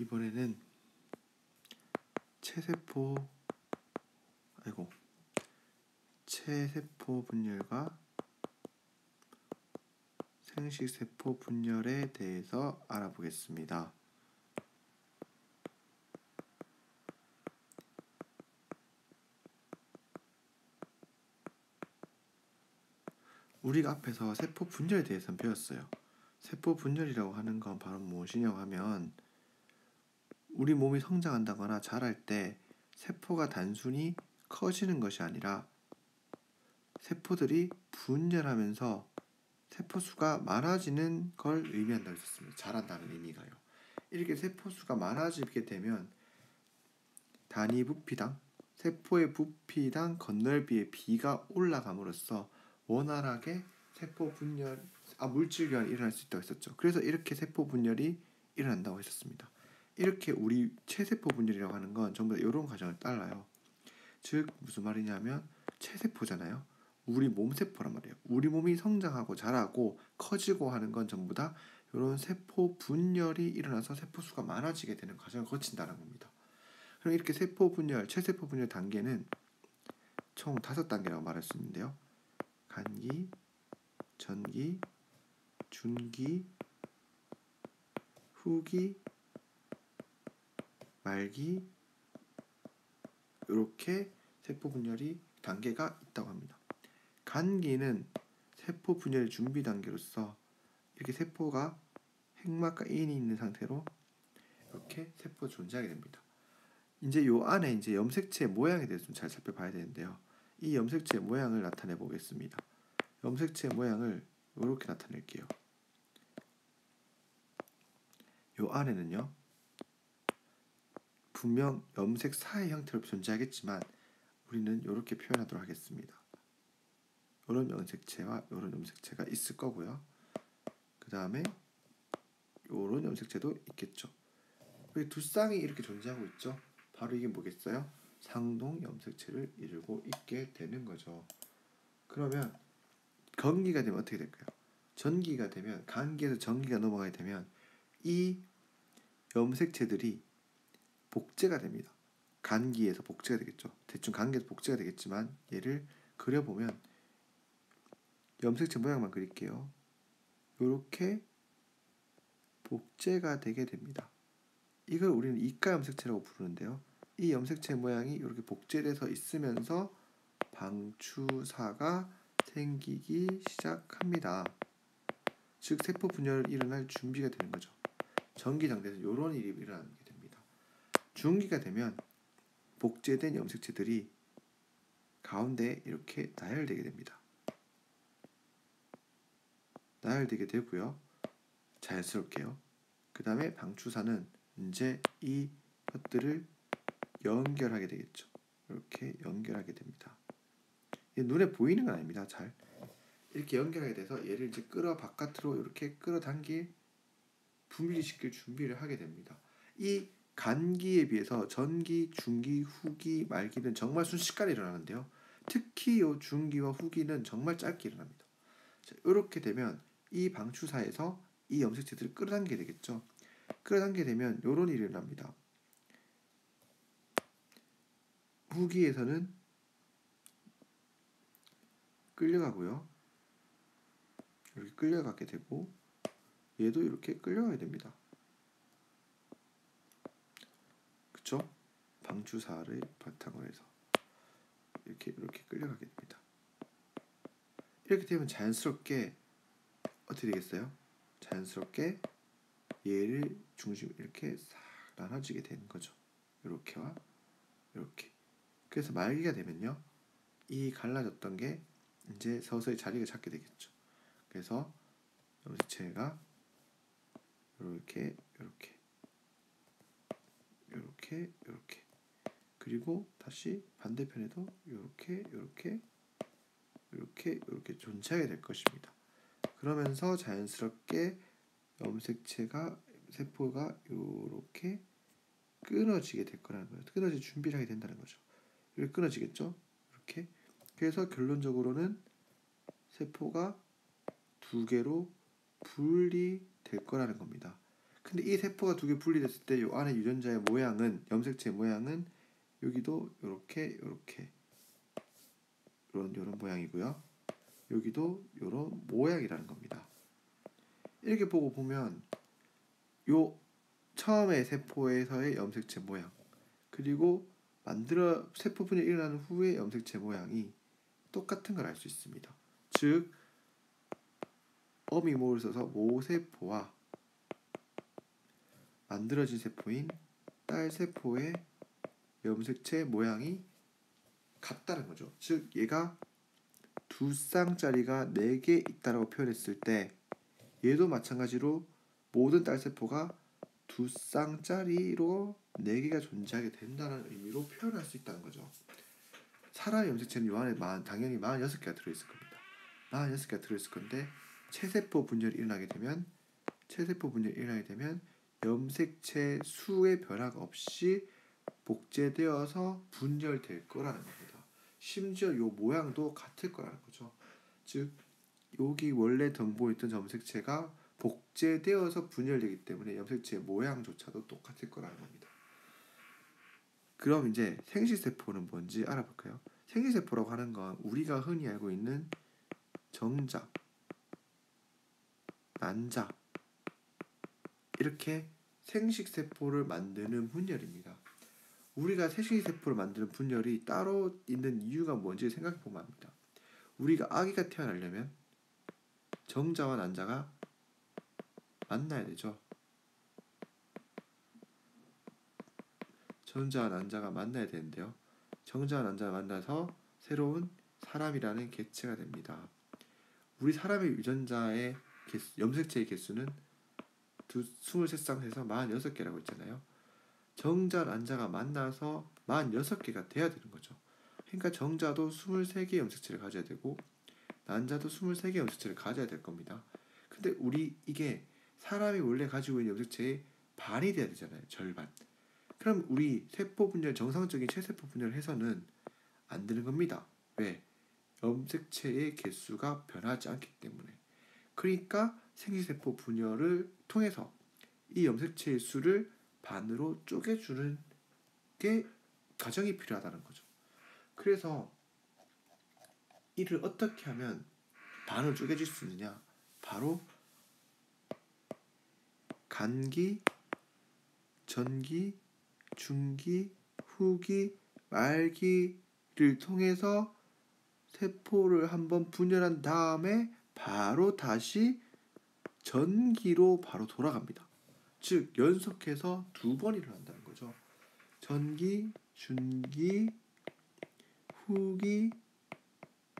이번에는 체세포 분열과 생식세포 분열에 대해서 알아보겠습니다. 우리가 앞에서 세포 분열에 대해서 배웠어요. 세포 분열이라고 하는 건 바로 무엇이냐고 하면 우리 몸이 성장한다거나 자랄 때 세포가 단순히 커지는 것이 아니라 세포들이 분열하면서 세포 수가 많아지는 걸 의미한다고 했었습니다. 자란다는 의미가요. 이렇게 세포 수가 많아지게 되면 단위 부피당 세포의 부피당 건널비의 비가 올라감으로써 원활하게 세포 분열 물질 교환이 일어날 수 있다고 했었죠. 그래서 이렇게 세포 분열이 일어난다고 했었습니다. 이렇게 우리 체세포 분열이라고 하는 건 전부 다 이런 과정을 따라요. 즉 무슨 말이냐면 체세포잖아요. 우리 몸 세포란 말이에요. 우리 몸이 성장하고 자라고 커지고 하는 건 전부 다 이런 세포 분열이 일어나서 세포 수가 많아지게 되는 과정을 거친다는 겁니다. 그럼 이렇게 세포 분열, 체세포 분열 단계는 총 5단계라고 말할 수 있는데요. 간기, 전기, 중기, 후기, 말기 이렇게 세포 분열이 단계가 있다고 합니다. 간기는 세포 분열 준비 단계로서 이렇게 세포가 핵막과 인이 있는 상태로 이렇게 세포 존재하게 됩니다. 이제 요 안에 이제 염색체 모양에 대해서 좀 잘 살펴봐야 되는데요. 이 염색체 모양을 나타내 보겠습니다. 염색체 모양을 이렇게 나타낼게요. 요 안에는요. 분명 염색사의 형태로 존재하겠지만 우리는 이렇게 표현하도록 하겠습니다. 이런 염색체와 이런 염색체가 있을 거고요. 그 다음에 이런 염색체도 있겠죠. 두 쌍이 이렇게 존재하고 있죠. 바로 이게 뭐겠어요? 상동 염색체를 이루고 있게 되는 거죠. 그러면 건기가 되면 어떻게 될까요? 전기가 되면 간기에서 전기가 넘어가게 되면 이 염색체들이 복제가 됩니다. 간기에서 복제가 되겠죠. 대충 간기에서 복제가 되겠지만 얘를 그려보면 염색체 모양만 그릴게요. 이렇게 복제가 되게 됩니다. 이걸 우리는 이가 염색체라고 부르는데요. 이 염색체 모양이 이렇게 복제돼서 있으면서 방추사가 생기기 시작합니다. 즉 세포 분열이 일어날 준비가 되는 거죠. 전기 상태에서 이런 일이 일어나게 됩니다. 중기가 되면 복제된 염색체들이 가운데 이렇게 나열되게 됩니다. 나열되게 되고요. 자연스럽게요. 그 다음에 방추사는 이제 이 것들을 연결하게 되겠죠. 이렇게 연결하게 됩니다. 눈에 보이는 건 아닙니다. 잘 이렇게 연결하게 돼서 얘를 이제 끌어 바깥으로 이렇게 끌어당길 분리시킬 준비를 하게 됩니다. 이 간기에 비해서 전기, 중기, 후기, 말기는 정말 순식간에 일어나는데요. 특히 이 중기와 후기는 정말 짧게 일어납니다. 자, 이렇게 되면 이 방추사에서 이 염색체들을 끌어당기게 되겠죠. 끌어당기게 되면 이런 일이 일어납니다. 후기에서는 끌려가고요. 이렇게 끌려가게 되고 얘도 이렇게 끌려가게 됩니다. 그쵸? 방추사를 바탕으로 해서 이렇게 끌려가게 됩니다. 이렇게 되면 자연스럽게 어떻게 되겠어요? 자연스럽게 얘를 중심 이렇게 싹 나눠지게 되는 거죠. 이렇게와 이렇게. 그래서 말기가 되면요, 이 갈라졌던 게 이제 서서히 자리가 잡게 되겠죠. 그래서 염색체가 이렇게 그리고 다시 반대편에도 이렇게 존재하게 될 것입니다. 그러면서 자연스럽게 염색체가 세포가 이렇게 끊어지게 될 거라는 거예요. 끊어질 준비를 하게 된다는 거죠. 이렇게 끊어지겠죠. 이렇게. 그래서 결론적으로는 세포가 두 개로 분리될 거라는 겁니다. 근데 이 세포가 두 개 분리됐을 때 요 안에 유전자의 모양은 염색체 모양은 여기도 요렇게 요런 모양이고요. 여기도 요런 모양이라는 겁니다. 이렇게 보면 요 처음에 세포에서의 염색체 모양 그리고 세포 분열이 일어난 후의 염색체 모양이 똑같은 걸 알 수 있습니다. 즉 어미모를 써서 모세포와 만들어진 세포인 딸세포의 염색체 모양이 같다는 거죠. 즉 얘가 두 쌍짜리가 4개 있다라고 표현했을 때 얘도 마찬가지로 모든 딸세포가 두 쌍짜리로 4개가 존재하게 된다는 의미로 표현할 수 있다는 거죠. 사람의 염색체는 요 안에 당연히 46개가 들어있을 겁니다. 46개가 들어있을 건데 체세포 분열이 일어나게 되면 염색체 수의 변화가 없이 복제되어서 분열될 거라는 겁니다. 심지어 요 모양도 같을 거라는 거죠. 즉 여기 원래 덤보있던 염색체가 복제되어서 분열되기 때문에 염색체 모양조차도 똑같을 거라는 겁니다. 그럼 이제 생식세포는 뭔지 알아볼까요? 생식세포라고 하는 건 우리가 흔히 알고 있는 정자, 난자 이렇게 생식세포를 만드는 분열입니다. 우리가 생식세포를 만드는 분열이 따로 있는 이유가 뭔지 생각해 보면 압니다. 우리가 아기가 태어나려면 정자와 난자가 만나야 되죠. 정자와 난자가 만나야 되는데요. 정자와 난자가 만나서 새로운 사람이라는 개체가 됩니다. 우리 사람의 유전자의 염색체의 개수는 23쌍에서 46개라고 했잖아요. 정자, 난자가 만나서 46개가 돼야 되는 거죠. 그러니까 정자도 23개의 염색체를 가져야 되고 난자도 23개의 염색체를 가져야 될 겁니다. 근데 이게 사람이 원래 가지고 있는 염색체의 반이 돼야 되잖아요. 절반. 그럼 우리 세포 분열, 정상적인 체세포 분열을 해서는 안 되는 겁니다. 왜? 염색체의 개수가 변하지 않기 때문에. 그러니까 생식세포 분열을 통해서 이 염색체의 수를 반으로 쪼개주는 게 과정이 필요하다는 거죠. 그래서 이를 어떻게 하면 반으로 쪼개질 수 있느냐? 바로 간기, 전기, 중기, 후기, 말기를 통해서 세포를 한번 분열한 다음에 바로 다시 전기로 바로 돌아갑니다. 즉 연속해서 2번 일어난다는 거죠. 전기, 중기, 후기,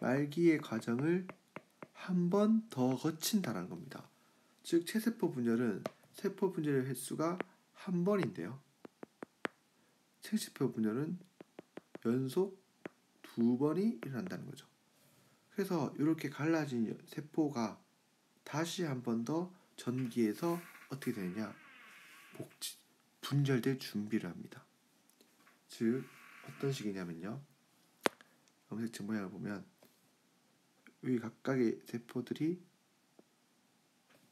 말기의 과정을 한 번 더 거친다는 겁니다. 즉 체세포 분열은 세포 분열의 횟수가 한 번인데요. 생식세포 분열은 연속 2번이 일어난다는 거죠. 그래서 이렇게 갈라진 세포가 다시 한 번 더 전기에서 어떻게 되느냐? 분절될 준비를 합니다. 즉 어떤 식이냐면요. 염색체 모양을 보면 여기 각각의 세포들이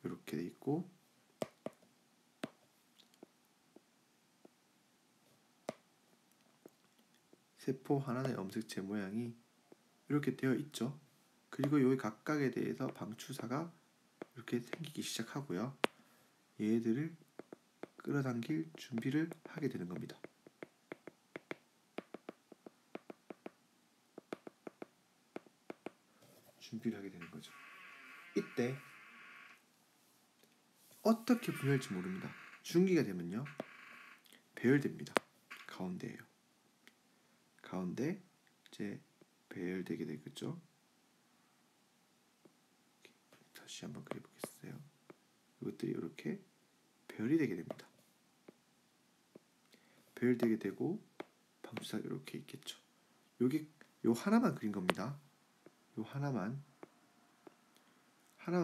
이렇게 돼 있고 세포 하나의 염색체 모양이 이렇게 되어 있죠. 그리고 여기 각각에 대해서 방추사가 이렇게 생기기 시작하고요. 얘들을 끌어당길 준비를 하게 되는 겁니다. 준비를 하게 되는 거죠. 이때 어떻게 분열할지 모릅니다. 중기가 되면요. 배열됩니다. 가운데에요. 가운데 이제 배열되게 되겠죠. 다시 한번 그려보겠어요. 이것들이 이렇게 배열이 되게 됩니다. 배열되게 되고 방추사가 이렇게 있겠죠. 여기 요 하나만 그린 겁니다. 요 하나만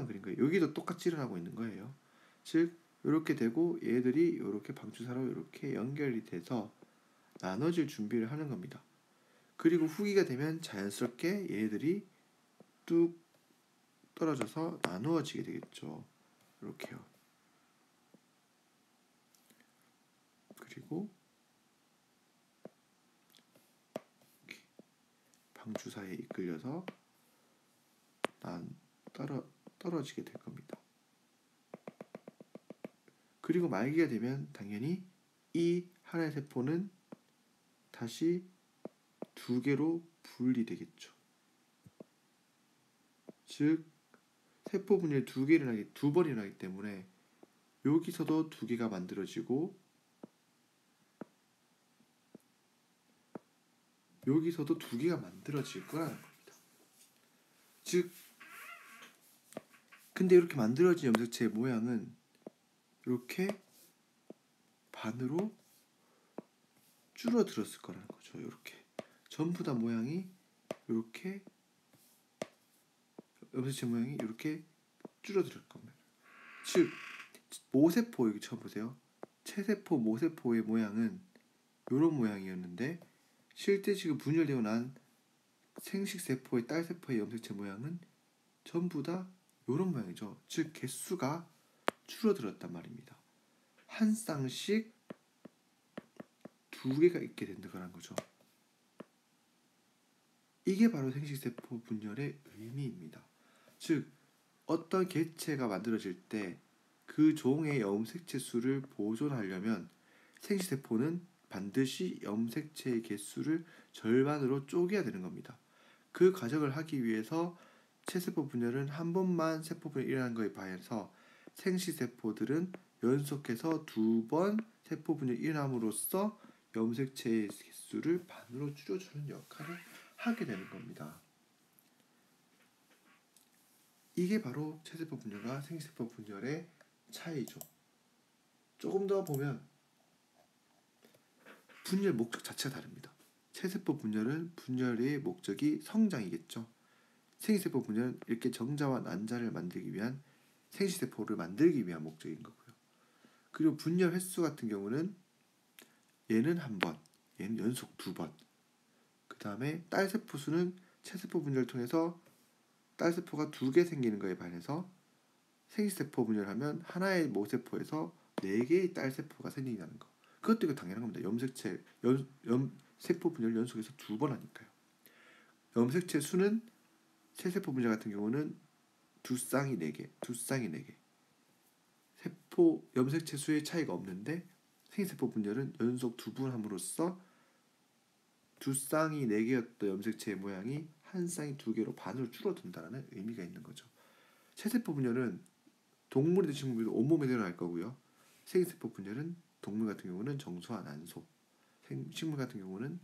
그린 거예요. 여기도 똑같이 일어나고 있는 거예요. 즉 이렇게 되고 얘들이 이렇게 방추사로 이렇게 연결이 돼서 나눠질 준비를 하는 겁니다. 그리고 후기가 되면 자연스럽게 얘들이 뚝 떨어져서 나누어지게 되겠죠. 이렇게요. 그리고 방주 사이에 이끌려서 떨어지게 될 겁니다. 그리고 말기가 되면 당연히 이 하나의 세포는 다시 두 개로 분리되겠죠. 즉 세포 분열이 두 번 일어나기 때문에 여기서도 두 개가 만들어지고 여기서도 두 개가 만들어질 거라는 겁니다. 즉 근데 이렇게 만들어진 염색체의 모양은 이렇게 반으로 줄어들었을 거라는 거죠. 이렇게 전부 다 모양이 이렇게 염색체 모양이 이렇게 줄어들 겁니다. 즉 모세포 여기 쳐보세요. 체세포 모세포의 모양은 이런 모양이었는데 실제 지금 분열되고 난 생식세포의 딸세포의 염색체 모양은 전부 다 이런 모양이죠. 즉 개수가 줄어들었단 말입니다. 한 쌍씩 두 개가 있게 된다는 거죠. 이게 바로 생식세포 분열의 의미입니다. 즉 어떤 개체가 만들어질 때 그 종의 염색체 수를 보존하려면 생식세포는 반드시 염색체의 개수를 절반으로 쪼개야 되는 겁니다. 그 과정을 하기 위해서 체세포 분열은 한 번만 세포 분열이 일어나는 것에 반해서 생식세포들은 연속해서 두 번 세포 분열이 일어남으로써 염색체의 개수를 반으로 줄여주는 역할을 하게 되는 겁니다. 이게 바로 체세포 분열과 생식세포 분열의 차이죠. 조금 더 보면 분열 목적 자체가 다릅니다. 체세포 분열은 분열의 목적이 성장이겠죠. 생식세포 분열은 이렇게 정자와 난자를 만들기 위한 생식세포를 만들기 위한 목적인 거고요. 그리고 분열 횟수 같은 경우는 얘는 한 번, 얘는 연속 두 번. 그 다음에 딸세포 수는 체세포 분열을 통해서 딸세포가 두 개 생기는 거에 반해서 생식세포 분열하면 하나의 모세포에서 네 개의 딸세포가 생긴다는 거. 그것도 이거 당연한 겁니다. 염색체 세포 분열 연속해서 두 번 하니까요. 염색체 수는 체세포 분열 같은 경우는 두 쌍이 네 개. 세포 염색체 수의 차이가 없는데 생식세포 분열은 연속 두 번 함으로써 두 쌍이 네 개였던 염색체의 모양이 한 쌍이 두 개로 반으로 줄어든다는 의미가 있는 거죠. 체세포 분열은 동물이든 식물이든 온몸에 일어날 거고요. 생식세포 분열은 동물 같은 경우는 정수와 난소, 식물 같은 경우는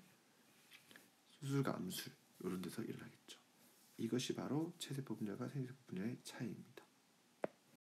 수술과 암술 이런 데서 일어나겠죠. 이것이 바로 체세포 분열과 생식세포 분열의 차이입니다.